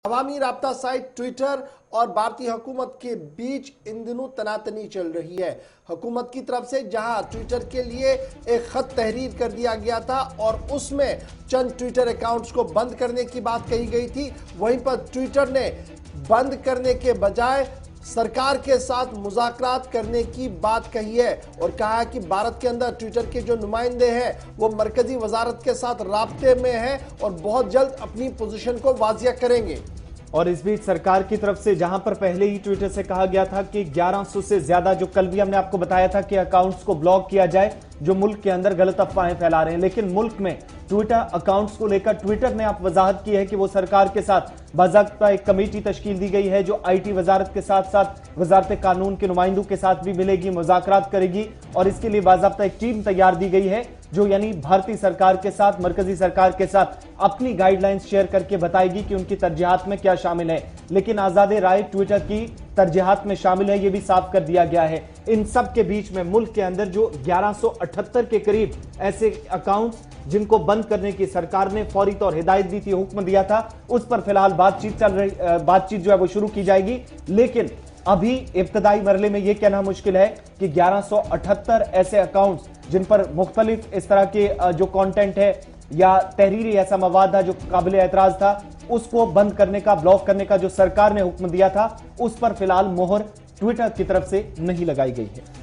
अवामी राब्ता site Twitter और भारतीय हुकूमत के बीच इन दिनों तनातनी चल रही है। हुकूमत की तरफ से जहां ट्विटर के लिए एक खत तहरीर कर दिया गया था और उसमें चंद ट्विटर अकाउंट्स को बंद करने की बात कही गई थी, वहीं पर ट्विटर ने बंद करने के बजाय सरकार के साथ मुज़ाकरात करने की बात कही है और कहा है कि भारत के अंदर ट्विटर के जो नुमाइंदे हैं वो मरकजी वजारत के साथ राब्ते में हैं और बहुत जल्द अपनी पोजीशन को वाजिया करेंगे। और इस बीच सरकार की तरफ से जहां पर पहले ही ट्विटर से कहा गया था कि 1100 से ज्यादा, जो कल भी हमने आपको बताया था कि अकाउंट्स को ब्लॉक किया जाए जो मुल्क के अंदर गलत अफवाहें फैला रहे हैं, लेकिन मुल्क में ट्विटर अकाउंट्स को लेकर ट्विटर ने आप वजाहत की है कि वो सरकार के साथ बाकायदा एक कमेटी तश्कील दी गई है जो आईटी वजारत के साथ साथ वजारत कानून के नुमाइंदों के साथ भी मिलेगी, मुज़ाकरात करेगी और इसके लिए बाकायदा एक टीम तैयार दी गई है जो यानी भारतीय सरकार के साथ, मरकजी सरकार के साथ अपनी गाइडलाइंस शेयर करके बताएगी कि उनकी तरजीहात में क्या शामिल है। लेकिन आजाद राय ट्विटर की तरजीहात में शामिल है, यह भी साफ कर दिया गया है। इन सब के बीच में मुल्क के अंदर जो 1178 के करीब ऐसे अकाउंट्स जिनको बंद करने की सरकार ने फौरी तौर हिदायत दी थी, हुक्म दिया था, उस पर फिलहाल बातचीत जो है वो शुरू की जाएगी। लेकिन अभी इब्तदाई मरहले में यह कहना मुश्किल है कि 1178 ऐसे अकाउंट्स जिन पर मुख्तलिफ इस तरह के जो कंटेंट है या तहरीरी ऐसा मवाद था जो काबिल एतराज था, उसको बंद करने का, ब्लॉक करने का जो सरकार ने हुक्म दिया था, उस पर फिलहाल मोहर ट्विटर की तरफ से नहीं लगाई गई है।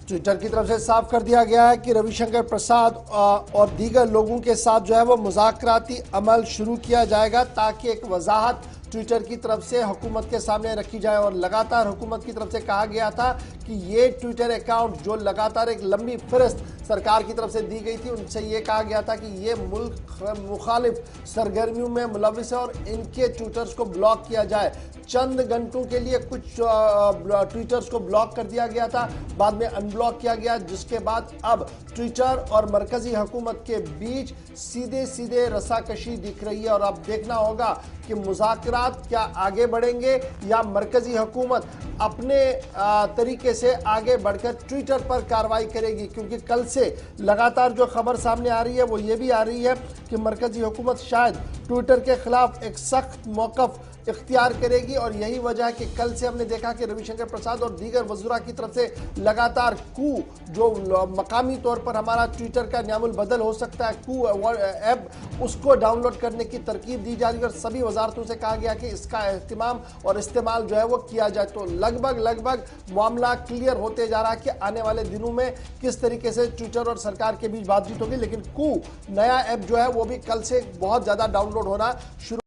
ट्विटर की तरफ से साफ कर दिया गया है कि रविशंकर प्रसाद और दीगर लोगों के साथ जो है वो मुज़ाकराती अमल शुरू किया जाएगा ताकि एक वजाहत ट्विटर की तरफ से हुकूमत के सामने रखी जाए। और लगातार हुकूमत की तरफ से कहा गया था कि ये ट्विटर अकाउंट जो लगातार एक लंबी फहरिस्त सरकार की तरफ से दी गई थी, उनसे ये कहा गया था कि ये मुल्क मुखालिफ सरगर्मियों में मुलविस है और इनके ट्विटर्स को ब्लॉक किया जाए। चंद घंटों के लिए कुछ ट्विटर्स को ब्लॉक कर दिया गया था, बाद में अनब्लॉक किया गया, जिसके बाद अब ट्विटर और मरकजी हुकूमत के बीच सीधे सीधे रस्साकशी दिख रही है। और अब देखना होगा कि मुज़ाकरात क्या आगे बढ़ेंगे या मरकजी हुकूमत अपने तरीके से आगे बढ़कर ट्विटर पर कार्रवाई करेगी, क्योंकि कल से लगातार जो खबर सामने आ रही है वो ये भी आ रही है कि मरकजी हुकूमत शायद ट्विटर के खिलाफ एक सख्त मौक़िफ़ इख्तियार करेगी। और यही वजह है कि कल से हमने देखा कि रविशंकर प्रसाद और दीगर वज़रा की तरफ से लगातार कू, जो मकामी तौर पर हमारा ट्विटर का न्यामुल बदल हो सकता है, कू ऐप, उसको डाउनलोड करने की तरकीब दी जा रही है और सभी वजारतों से कहा गया कि इसका एहतमाम और इस्तेमाल जो है वो किया जाए। तो लगभग मामला क्लियर होते जा रहा है कि आने वाले दिनों में किस तरीके से ट्विटर और सरकार के बीच बातचीत होगी। लेकिन कू नया ऐप जो है वो भी कल से बहुत ज़्यादा डाउनलोड होना शुरू